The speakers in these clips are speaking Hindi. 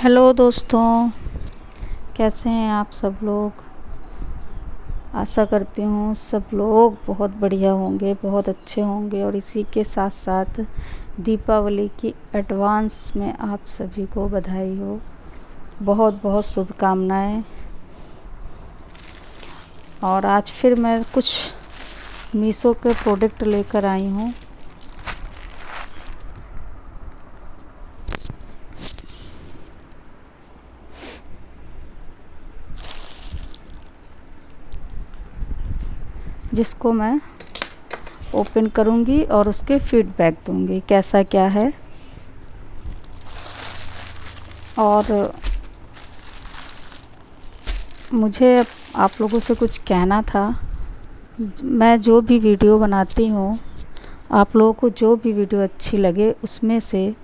हेलो दोस्तों, कैसे हैं आप सब लोग। आशा करती हूँ सब लोग बहुत बढ़िया होंगे, बहुत अच्छे होंगे। और इसी के साथ साथ दीपावली की एडवांस में आप सभी को बधाई हो, बहुत बहुत शुभकामनाएं। और आज फिर मैं कुछ मीशो के प्रोडक्ट लेकर आई हूँ। जिसको मैं ओपन करूँगी और उसके फीडबैक दूँगी कैसा क्या है। और मुझे आप लोगों से कुछ कहना था। मैं जो भी वीडियो बनाती हूँ, आप लोगों को जो भी वीडियो अच्छी लगे उसमें से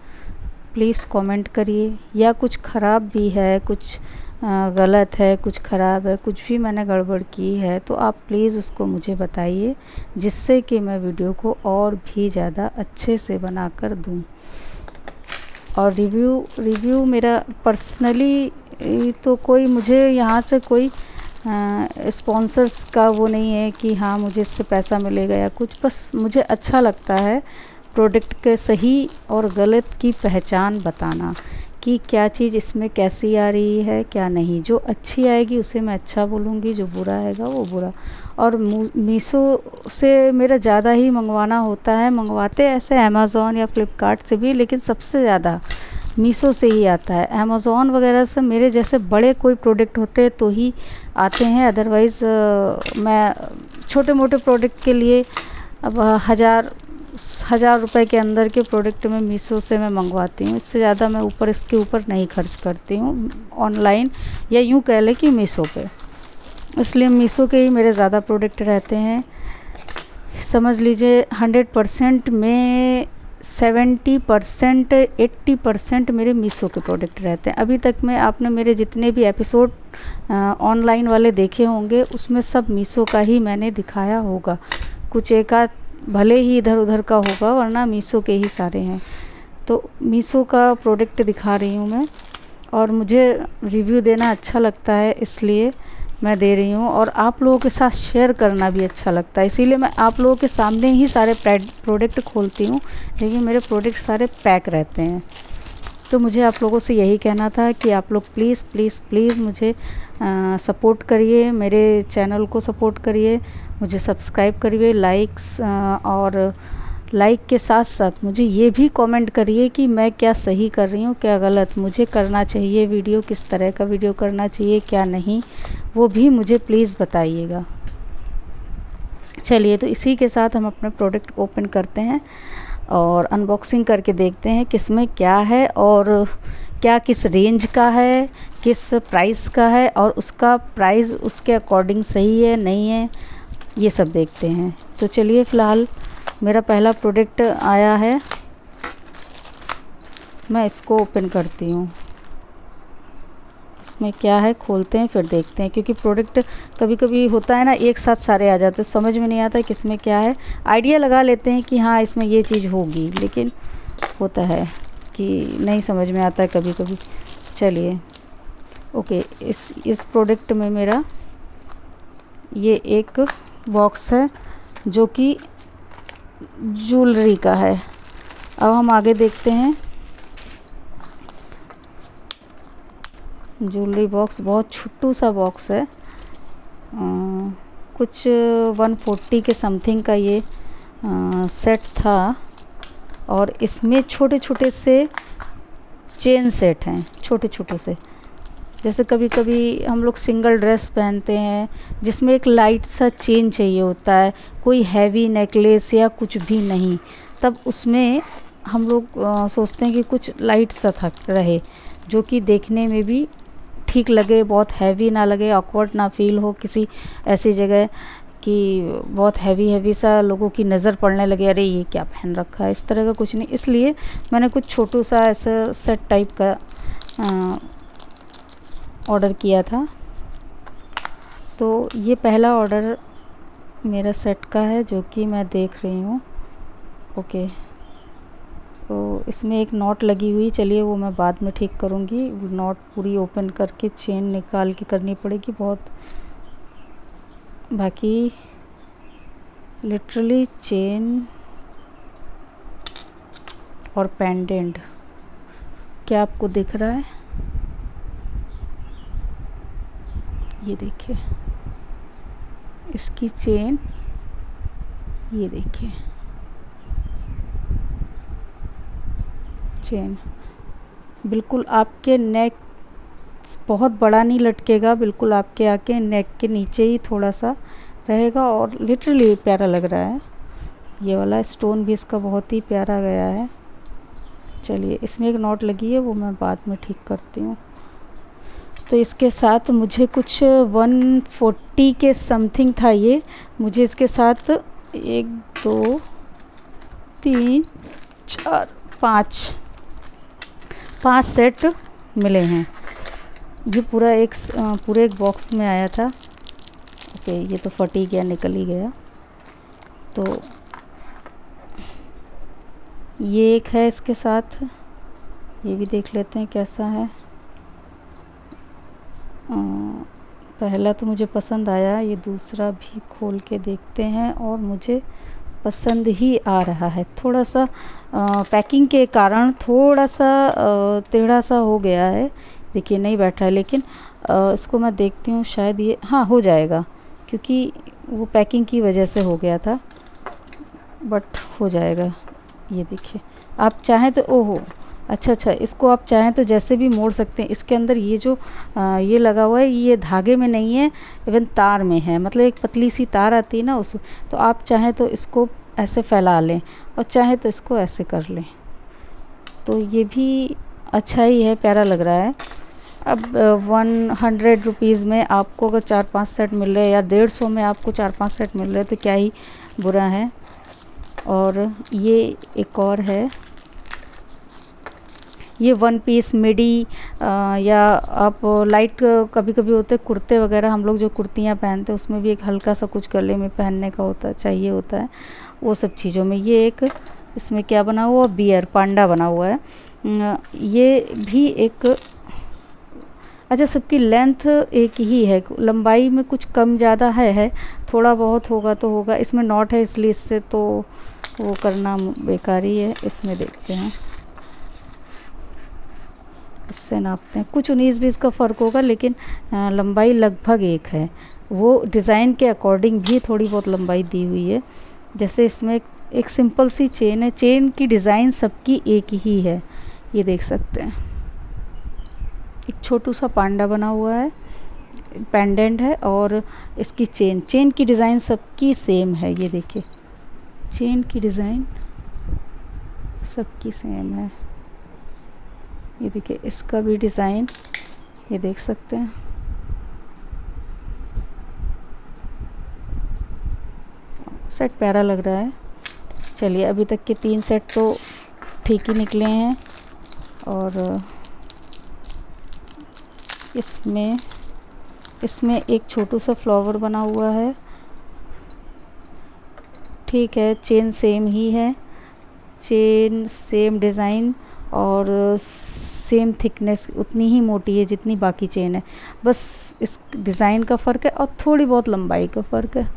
प्लीज़ कमेंट करिए। या कुछ ख़राब भी है, कुछ गलत है, कुछ ख़राब है, कुछ भी मैंने गड़बड़ की है तो आप प्लीज़ उसको मुझे बताइए, जिससे कि मैं वीडियो को और भी ज़्यादा अच्छे से बना कर दूँ। और रिव्यू मेरा पर्सनली तो कोई मुझे यहाँ से कोई स्पॉन्सर्स का वो नहीं है कि हाँ मुझे इससे पैसा मिलेगा या कुछ। बस मुझे अच्छा लगता है प्रोडक्ट के सही और गलत की पहचान बताना कि क्या चीज़ इसमें कैसी आ रही है, क्या नहीं। जो अच्छी आएगी उसे मैं अच्छा बोलूँगी, जो बुरा आएगा वो बुरा। और मीशो से मेरा ज़्यादा ही मंगवाना होता है। मंगवाते ऐसे अमेज़ॉन या फ्लिपकार्ट से भी, लेकिन सबसे ज़्यादा मीशो से ही आता है। अमेज़ॉन वगैरह से मेरे जैसे बड़े कोई प्रोडक्ट होते हैं तो ही आते हैं। अदरवाइज़ मैं छोटे मोटे प्रोडक्ट के लिए अब हज़ार रुपए के अंदर के प्रोडक्ट में मीशो से मैं मंगवाती हूँ। इससे ज़्यादा मैं इसके ऊपर नहीं खर्च करती हूँ ऑनलाइन, या यूँ कह लें कि मीशो पे। इसलिए मीशो के ही मेरे ज़्यादा प्रोडक्ट रहते हैं। समझ लीजिए 100% में 70% 80% मेरे मीशो के प्रोडक्ट रहते हैं। अभी तक में आपने मेरे जितने भी एपिसोड ऑनलाइन वाले देखे होंगे उसमें सब मीशो का ही मैंने दिखाया होगा। कुछ एक आध भले ही इधर उधर का होगा, वरना मीशो के ही सारे हैं। तो मीशो का प्रोडक्ट दिखा रही हूँ मैं, और मुझे रिव्यू देना अच्छा लगता है इसलिए मैं दे रही हूँ। और आप लोगों के साथ शेयर करना भी अच्छा लगता है, इसीलिए मैं आप लोगों के सामने ही सारे प्रोडक्ट खोलती हूँ। लेकिन मेरे प्रोडक्ट सारे पैक रहते हैं। तो मुझे आप लोगों से यही कहना था कि आप लोग प्लीज़ प्लीज़ प्लीज़ मुझे सपोर्ट करिए, मेरे चैनल को सपोर्ट करिए, मुझे सब्सक्राइब करिए, और लाइक के साथ साथ मुझे ये भी कमेंट करिए कि मैं क्या सही कर रही हूँ, क्या गलत मुझे करना चाहिए, वीडियो किस तरह का वीडियो करना चाहिए, क्या नहीं, वो भी मुझे प्लीज़ बताइएगा। चलिए, तो इसी के साथ हम अपने प्रोडक्ट ओपन करते हैं और अनबॉक्सिंग करके देखते हैं किसमें क्या है और क्या किस रेंज का है, किस प्राइस का है, और उसका प्राइस उसके अकॉर्डिंग सही है नहीं है, ये सब देखते हैं। तो चलिए, फ़िलहाल मेरा पहला प्रोडक्ट आया है, मैं इसको ओपन करती हूँ। इसमें क्या है खोलते हैं फिर देखते हैं, क्योंकि प्रोडक्ट कभी कभी होता है ना एक साथ सारे आ जाते हैं, समझ में नहीं आता किसमें क्या है। आइडिया लगा लेते हैं कि हाँ इसमें ये चीज़ होगी, लेकिन होता है कि नहीं समझ में आता है कभी कभी। चलिए, ओके, इस प्रोडक्ट में मेरा ये एक बॉक्स है जो कि ज्वेलरी का है। अब हम आगे देखते हैं। ज्वेलरी बॉक्स बहुत छोटू सा बॉक्स है, कुछ 140 के समथिंग का ये सेट था। और इसमें छोटे छोटे से चेन सेट हैं, छोटे छोटे से। जैसे कभी कभी हम लोग सिंगल ड्रेस पहनते हैं जिसमें एक लाइट सा चेन चाहिए होता है, कोई हैवी नेकलेस या कुछ भी नहीं, तब उसमें हम लोग सोचते हैं कि कुछ लाइट सा था रहे, जो कि देखने में भी ठीक लगे, बहुत हैवी ना लगे, ऑकवर्ड ना फील हो किसी ऐसी जगह कि बहुत हैवी सा लोगों की नज़र पड़ने लगे, अरे ये क्या पहन रखा है, इस तरह का कुछ नहीं। इसलिए मैंने कुछ छोटू सा ऐसा सेट टाइप का ऑर्डर किया था। तो ये पहला ऑर्डर मेरा सेट का है जो कि मैं देख रही हूँ। ओके, तो इसमें एक नॉट लगी हुई, चलिए वो मैं बाद में ठीक करूँगी। नॉट पूरी ओपन करके चेन निकाल के करनी पड़ेगी बहुत, बाकी लिटरली चेन और पेंडेंट क्या आपको दिख रहा है? ये देखिए इसकी चेन, ये देखिए चेन बिल्कुल आपके नेक, बहुत बड़ा नहीं लटकेगा, बिल्कुल आपके आके नेक के नीचे ही थोड़ा सा रहेगा और लिटरली प्यारा लग रहा है। ये वाला स्टोन भी इसका बहुत ही प्यारा गया है। चलिए इसमें एक नॉट लगी है, वो मैं बाद में ठीक करती हूँ। तो इसके साथ मुझे कुछ 140 के समथिंग था ये, मुझे इसके साथ 1 2 3 4 5 सेट मिले हैं। ये पूरे एक बॉक्स में आया था। ओके, ये तो फट ही गया, निकल ही गया। तो ये एक है इसके साथ, ये भी देख लेते हैं कैसा है। पहला तो मुझे पसंद आया, ये दूसरा भी खोल के देखते हैं और मुझे पसंद ही आ रहा है। थोड़ा सा पैकिंग के कारण थोड़ा सा टेढ़ा सा हो गया है, देखिए नहीं बैठा है, लेकिन इसको मैं देखती हूँ, शायद ये हाँ हो जाएगा, क्योंकि वो पैकिंग की वजह से हो गया था, बट हो जाएगा। ये देखिए आप चाहें तो, ओहो अच्छा, इसको आप चाहें तो जैसे भी मोड़ सकते हैं। इसके अंदर ये जो ये लगा हुआ है, ये धागे में नहीं है, इवन तार में है, मतलब एक पतली सी तार आती है ना उस, तो आप चाहें तो इसको ऐसे फैला लें और चाहे तो इसको ऐसे कर लें, तो ये भी अच्छा ही है, प्यारा लग रहा है। अब 100 रुपीज़ में आपको अगर 4-5 सेट मिल रहे हैं या 150 में आपको 4-5 सेट मिल रहे हैं तो क्या ही बुरा है। और ये एक और है, ये 1 पीस मिडी या आप लाइट, कभी कभी होते कुर्ते वगैरह, हम लोग जो कुर्तियाँ पहनते हैं उसमें भी एक हल्का सा कुछ गले में पहनने का चाहिए होता है, वो सब चीज़ों में। ये एक इसमें क्या बना हुआ, बियर पांडा बना हुआ है। ये भी एक, अच्छा सबकी लेंथ एक ही है, लंबाई में कुछ कम ज़्यादा है, थोड़ा बहुत होगा तो होगा। इसमें नॉट है इसलिए इससे तो वो करना बेकार ही है। इसमें देखते हैं, इससे नापते हैं, कुछ 19-20 का फ़र्क होगा, लेकिन लंबाई लगभग एक है। वो डिज़ाइन के अकॉर्डिंग भी थोड़ी बहुत लंबाई दी हुई है। जैसे इसमें एक सिंपल सी चेन है, चेन की डिज़ाइन सबकी एक ही है, ये देख सकते हैं। एक छोटू सा पांडा बना हुआ है, पेंडेंट है, और इसकी चेन की डिज़ाइन सबकी सेम है। ये देखिए चेन की डिज़ाइन सबकी सेम है। ये देखिए इसका भी डिज़ाइन, ये देख सकते हैं। सेट प्यारा लग रहा है। चलिए अभी तक के 3 सेट तो ठीक ही निकले हैं। और इसमें एक छोटू सा फ्लावर बना हुआ है, ठीक है। चेन सेम ही है, चेन सेम डिज़ाइन और सेम थिकनेस, उतनी ही मोटी है जितनी बाकी चेन है, बस इस डिज़ाइन का फ़र्क है और थोड़ी बहुत लंबाई का फ़र्क है।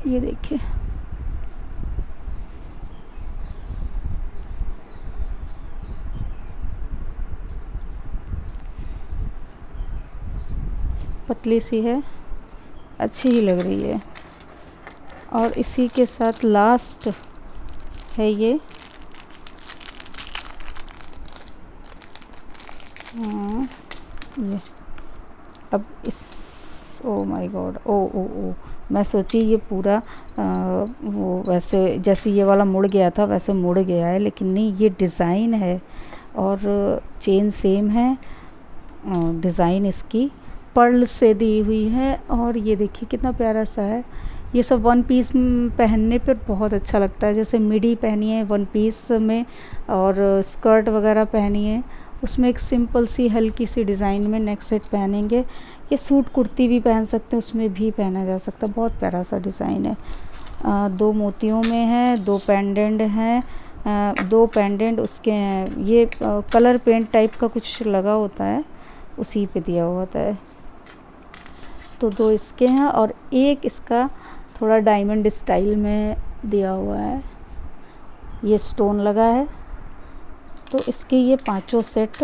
ये देखिए पतली सी है, अच्छी ही लग रही है। और इसी के साथ लास्ट है ये, ये अब इस, ओ माय गॉड, ओ मैं सोची ये पूरा वो वैसे जैसे ये वाला मुड़ गया था वैसे मुड़ गया है, लेकिन नहीं, ये डिज़ाइन है और चेन सेम है। डिज़ाइन इसकी पर्ल से दी हुई है और ये देखिए कितना प्यारा सा है। ये सब 1 पीस पहनने पर बहुत अच्छा लगता है। जैसे मिडी पहनी है 1 पीस में और स्कर्ट वगैरह पहनी है, उसमें एक सिंपल सी हल्की सी डिज़ाइन में नेक सेट पहनेंगे। ये सूट कुर्ती भी पहन सकते हैं, उसमें भी पहना जा सकता है। बहुत प्यारा सा डिज़ाइन है। 2 मोतियों में है, 2 पेंडेंट हैं दो पेंडेंट उसके हैं, ये कलर पेंट टाइप का कुछ लगा होता है, उसी पे दिया हुआ होता है। तो दो इसके हैं और एक इसका थोड़ा डायमंड स्टाइल में दिया हुआ है, ये स्टोन लगा है। तो इसके ये पांचों सेट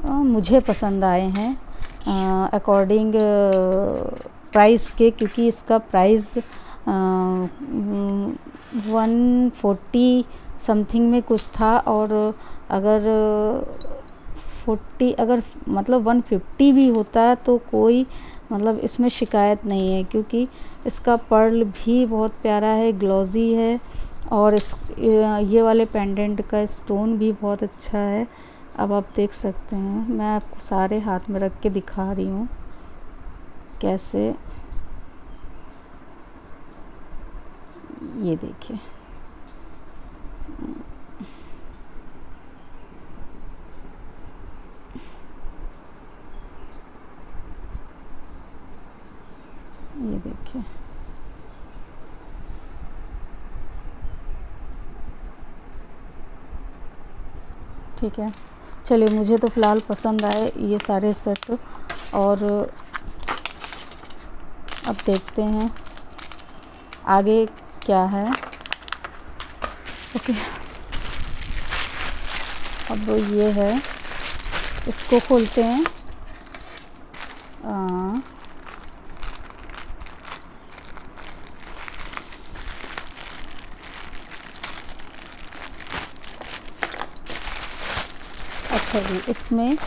मुझे पसंद आए हैं अकॉर्डिंग प्राइस के, क्योंकि इसका प्राइस 140 समथिंग में कुछ था, और अगर 40 अगर मतलब 150 भी होता तो कोई मतलब इसमें शिकायत नहीं है, क्योंकि इसका पर्ल भी बहुत प्यारा है, ग्लॉजी है, और ये वाले पेंडेंट का स्टोन भी बहुत अच्छा है। अब आप देख सकते हैं, मैं आपको सारे हाथ में रख के दिखा रही हूँ कैसे, ये देखिए। ये देखिए, ठीक है। चलिए, मुझे तो फ़िलहाल पसंद आए ये सारे सेट, और अब देखते हैं आगे क्या है। ओके, अब ये है, इसको खोलते हैं। अच्छा जी, इसमें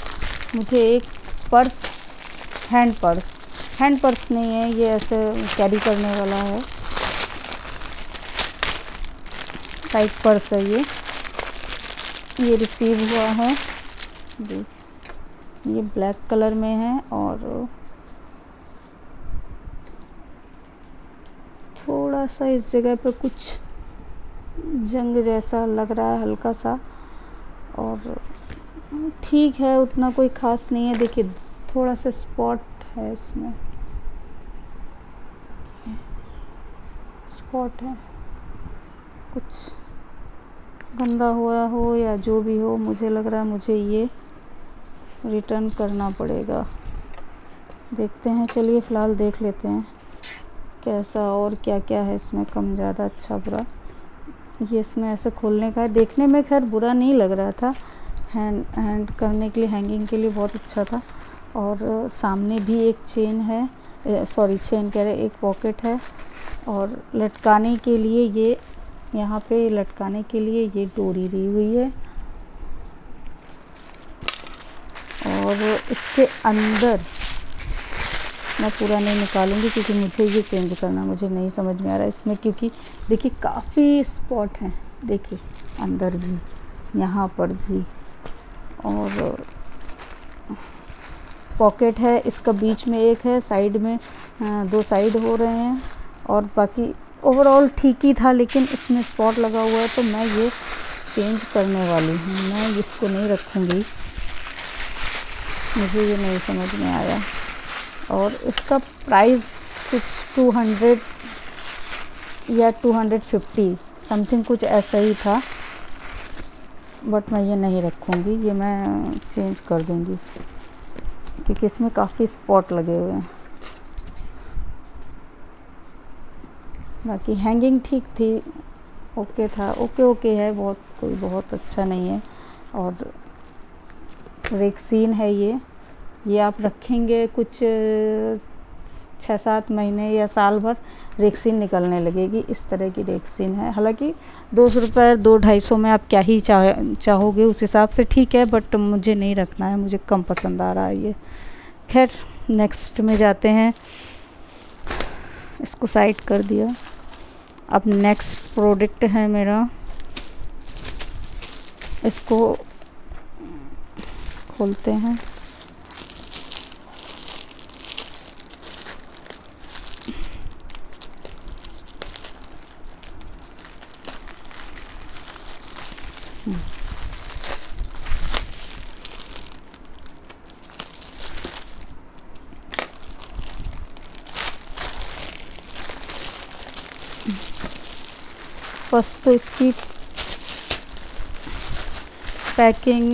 मुझे एक पर्स, हैंड पर्स नहीं है, ये ऐसे कैरी करने वाला है, टाइप पर्स है ये रिसीव हुआ है जी। ये ब्लैक कलर में है, और थोड़ा सा इस जगह पे कुछ जंग जैसा लग रहा है हल्का सा, और ठीक है, उतना कोई ख़ास नहीं है। देखिए, थोड़ा सा स्पॉट है इसमें, स्पॉट है, कुछ गंदा हुआ हो या जो भी हो, मुझे लग रहा है मुझे ये रिटर्न करना पड़ेगा। देखते हैं, चलिए फ़िलहाल देख लेते हैं कैसा और क्या क्या है इसमें, कम ज़्यादा अच्छा बुरा। ये इसमें ऐसे खोलने का है, देखने में खैर बुरा नहीं लग रहा था, हैंड करने के लिए, हैंगिंग के लिए बहुत अच्छा था। और सामने भी एक चेन है, सॉरी चेन कह रहे, एक पॉकेट है, और लटकाने के लिए ये यहाँ पे लटकाने के लिए ये डोरी दी हुई है। और इसके अंदर मैं पूरा नहीं निकालूंगी, क्योंकि मुझे ये चेंज करना मुझे नहीं समझ में आ रहा है इसमें, क्योंकि देखिए काफ़ी स्पॉट हैं, देखिए अंदर भी, यहाँ पर भी, और पॉकेट है, इसका बीच में एक है, साइड में दो साइड हो रहे हैं, और बाकी ओवरऑल ठीक ही था, लेकिन इसमें स्पॉट लगा हुआ है, तो मैं ये चेंज करने वाली हूँ, मैं इसको नहीं रखूँगी, मुझे ये नहीं समझ में आया। और इसका प्राइस कुछ 200 या 250 समथिंग कुछ ऐसा ही था, बट मैं ये नहीं रखूँगी, ये मैं चेंज कर दूँगी, क्योंकि इसमें काफ़ी स्पॉट लगे हुए हैं। बाकी हैंगिंग ठीक थी, ओके था, ओके है, कोई बहुत अच्छा नहीं है। और रेक्सीन है ये आप रखेंगे कुछ 6-7 महीने या साल भर, रेक्सीन निकलने लगेगी, इस तरह की रेक्सीन है। हालांकि 200 रुपये 200-250 में आप क्या ही चाहोगे उस हिसाब से, ठीक है, बट मुझे नहीं रखना है, मुझे कम पसंद आ रहा है ये। खैर, नेक्स्ट में जाते हैं, इसको साइड कर दिया। अब नेक्स्ट प्रोडक्ट है मेरा, इसको खोलते हैं। फर्स्ट तो इसकी पैकिंग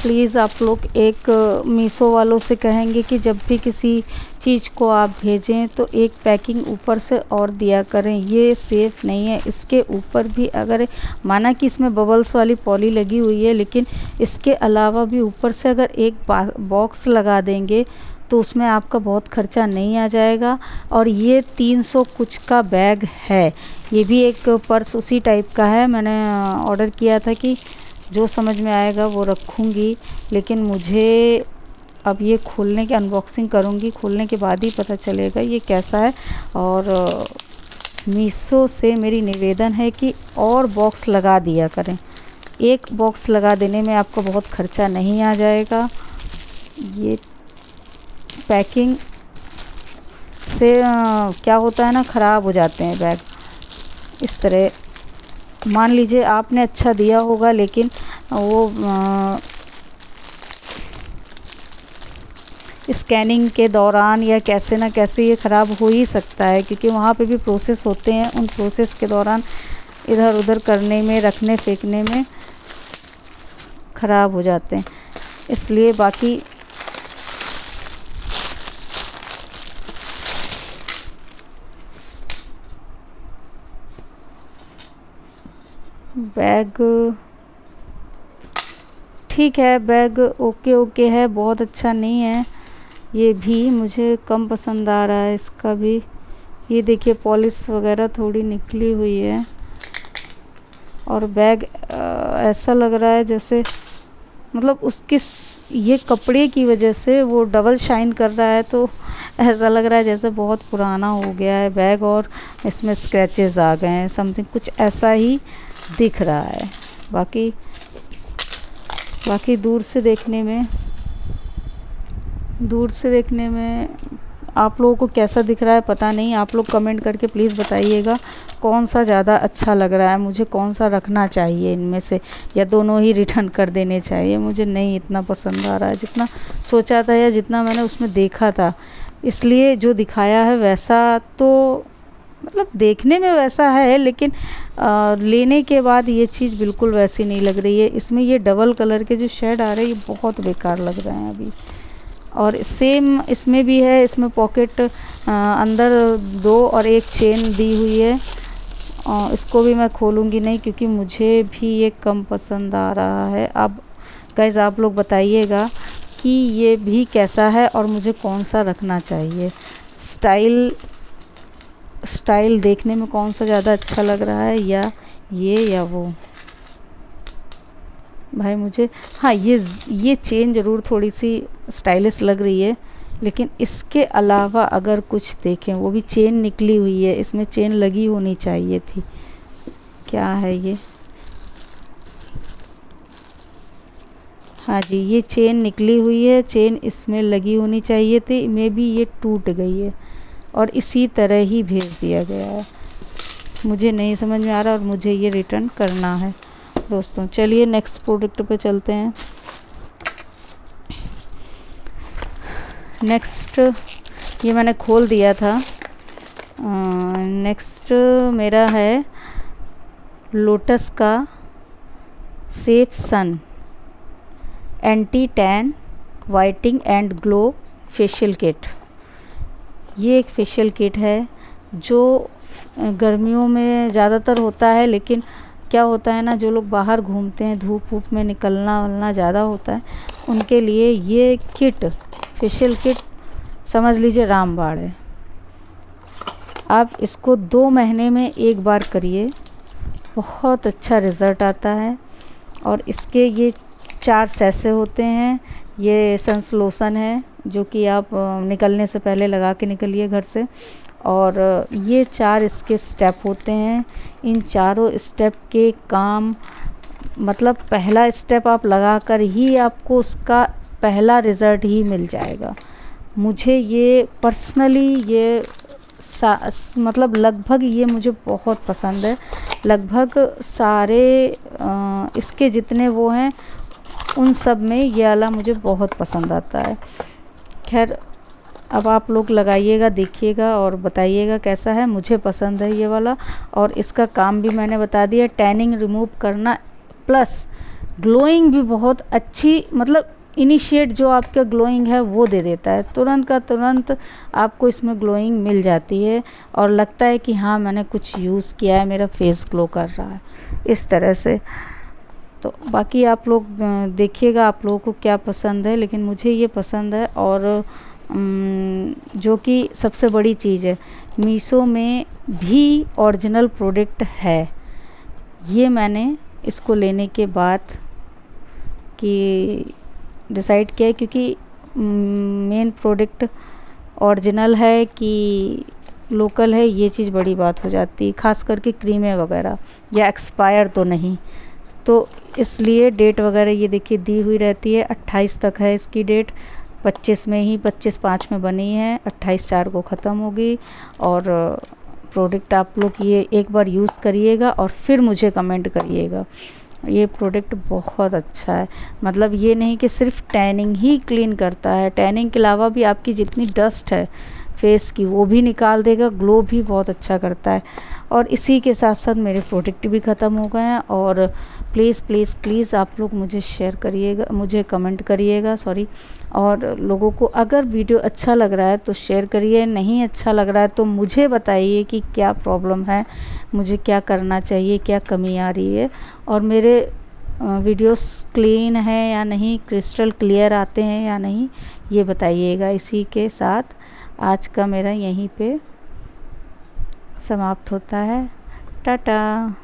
प्लीज़ आप लोग एक मीशो वालों से कहेंगे कि जब भी किसी चीज़ को आप भेजें तो एक पैकिंग ऊपर से और दिया करें, ये सेफ़ नहीं है। इसके ऊपर भी अगर माना कि इसमें बबल्स वाली पॉली लगी हुई है, लेकिन इसके अलावा भी ऊपर से अगर एक बॉक्स लगा देंगे तो उसमें आपका बहुत खर्चा नहीं आ जाएगा। और ये 300 कुछ का बैग है। ये भी एक पर्स उसी टाइप का है। मैंने ऑर्डर किया था कि जो समझ में आएगा वो रखूँगी, लेकिन मुझे अब ये खोलने की अनबॉक्सिंग करूँगी, खोलने के बाद ही पता चलेगा ये कैसा है। और मीशो से मेरी निवेदन है कि और बॉक्स लगा दिया करें। एक बॉक्स लगा देने में आपको बहुत खर्चा नहीं आ जाएगा। ये पैकिंग से क्या होता है ना, ख़राब हो जाते हैं बैग। इस तरह मान लीजिए आपने अच्छा दिया होगा, लेकिन वो स्कैनिंग के दौरान या कैसे ना कैसे ये ख़राब हो ही सकता है, क्योंकि वहाँ पे भी प्रोसेस होते हैं। उन प्रोसेस के दौरान इधर उधर करने में, रखने फेंकने में ख़राब हो जाते हैं। इसलिए बाकी बैग ठीक है, बैग ओके ओके है, बहुत अच्छा नहीं है। ये भी मुझे कम पसंद आ रहा है इसका भी। ये देखिए पॉलिश वगैरह थोड़ी निकली हुई है, और बैग ऐसा लग रहा है जैसे मतलब उसके ये कपड़े की वजह से वो डबल शाइन कर रहा है, तो ऐसा लग रहा है जैसे बहुत पुराना हो गया है बैग और इसमें स्क्रैचेस आ गए हैं, समथिंग कुछ ऐसा ही दिख रहा है। बाकी दूर से देखने में आप लोगों को कैसा दिख रहा है पता नहीं। आप लोग कमेंट करके प्लीज़ बताइएगा कौन सा ज़्यादा अच्छा लग रहा है, मुझे कौन सा रखना चाहिए इनमें से, या दोनों ही रिटर्न कर देने चाहिए। मुझे नहीं इतना पसंद आ रहा है जितना सोचा था या जितना मैंने उसमें देखा था। इसलिए जो दिखाया है वैसा तो मतलब देखने में वैसा है, लेकिन लेने के बाद ये चीज़ बिल्कुल वैसी नहीं लग रही है। इसमें ये डबल कलर के जो शेड आ रहे हैं ये बहुत बेकार लग रहे हैं अभी। और सेम इसमें भी है, इसमें पॉकेट अंदर 2 और एक चेन दी हुई है। इसको भी मैं खोलूँगी नहीं, क्योंकि मुझे भी ये कम पसंद आ रहा है। अब गाइस आप लोग बताइएगा कि ये भी कैसा है और मुझे कौन सा रखना चाहिए। स्टाइल देखने में कौन सा ज़्यादा अच्छा लग रहा है, या ये या वो। भाई मुझे हाँ, ये चेन ज़रूर थोड़ी सी स्टाइलिश लग रही है, लेकिन इसके अलावा अगर कुछ देखें, वो भी चेन निकली हुई है, इसमें चेन लगी होनी चाहिए थी। क्या है ये? हाँ जी, ये चेन निकली हुई है, चेन इसमें लगी होनी चाहिए थी। मे बी ये टूट गई है और इसी तरह ही भेज दिया गया है। मुझे नहीं समझ में आ रहा और मुझे ये रिटर्न करना है। दोस्तों चलिए नेक्स्ट प्रोडक्ट पे चलते हैं। नेक्स्ट ये मैंने खोल दिया था। नेक्स्ट मेरा है लोटस का safe sun anti tan whitening and glow facial kit. ये एक फेशियल किट है जो गर्मियों में ज़्यादातर होता है, लेकिन क्या होता है ना, जो लोग बाहर घूमते हैं, धूप वूप में निकलना वलना ज़्यादा होता है, उनके लिए ये किट, फेशियल किट समझ लीजिए रामबाण है। आप इसको 2 महीने में एक बार करिए, बहुत अच्छा रिज़ल्ट आता है। और इसके ये 4 सैसे होते हैं। ये सनस्लोशन है जो कि आप निकलने से पहले लगा के निकलिए घर से। और ये 4 इसके स्टेप होते हैं। इन चारों स्टेप के काम मतलब पहला स्टेप आप लगा कर ही आपको उसका पहला रिज़ल्ट ही मिल जाएगा। मुझे ये पर्सनली ये मतलब लगभग ये मुझे बहुत पसंद है। लगभग सारे इसके जितने वो हैं उन सब में ये वाला मुझे बहुत पसंद आता है। खैर अब आप लोग लगाइएगा, देखिएगा और बताइएगा कैसा है। मुझे पसंद है ये वाला। और इसका काम भी मैंने बता दिया, टैनिंग रिमूव करना प्लस ग्लोइंग भी बहुत अच्छी, मतलब इनिशिएट जो आपका ग्लोइंग है वो दे देता है, तुरंत का तुरंत आपको इसमें ग्लोइंग मिल जाती है और लगता है कि हाँ मैंने कुछ यूज़ किया है, मेरा फेस ग्लो कर रहा है इस तरह से। तो बाकी आप लोग देखिएगा आप लोगों को क्या पसंद है, लेकिन मुझे ये पसंद है। और जो कि सबसे बड़ी चीज़ है, मीशो में भी ओरिजिनल प्रोडक्ट है। ये मैंने इसको लेने के बाद कि डिसाइड किया है, क्योंकि मेन प्रोडक्ट ओरिजिनल है कि लोकल है, ये चीज़ बड़ी बात हो जाती है, ख़ास करके क्रीमें वगैरह, या एक्सपायर तो नहीं। तो इसलिए डेट वगैरह ये देखिए दी हुई रहती है, 28 तक है इसकी डेट, 25 में ही 25/5 में बनी है, 28/4 को ख़त्म होगी। और प्रोडक्ट आप लोग ये एक बार यूज़ करिएगा और फिर मुझे कमेंट करिएगा। ये प्रोडक्ट बहुत अच्छा है, मतलब ये नहीं कि सिर्फ टैनिंग ही क्लीन करता है, टैनिंग के अलावा भी आपकी जितनी डस्ट है फेस की वो भी निकाल देगा, ग्लो भी बहुत अच्छा करता है। और इसी के साथ साथ मेरे प्रोडक्ट भी ख़त्म हो गए हैं। और प्लीज़ प्लीज़ प्लीज़ आप लोग मुझे शेयर करिएगा, मुझे कमेंट करिएगा, सॉरी। और लोगों को अगर वीडियो अच्छा लग रहा है तो शेयर करिए, नहीं अच्छा लग रहा है तो मुझे बताइए कि क्या प्रॉब्लम है, मुझे क्या करना चाहिए, क्या कमी आ रही है। और मेरे वीडियोस क्लीन है या नहीं, क्रिस्टल क्लियर आते हैं या नहीं, ये बताइएगा। इसी के साथ आज का मेरा यहीं पे समाप्त होता है। टाटा।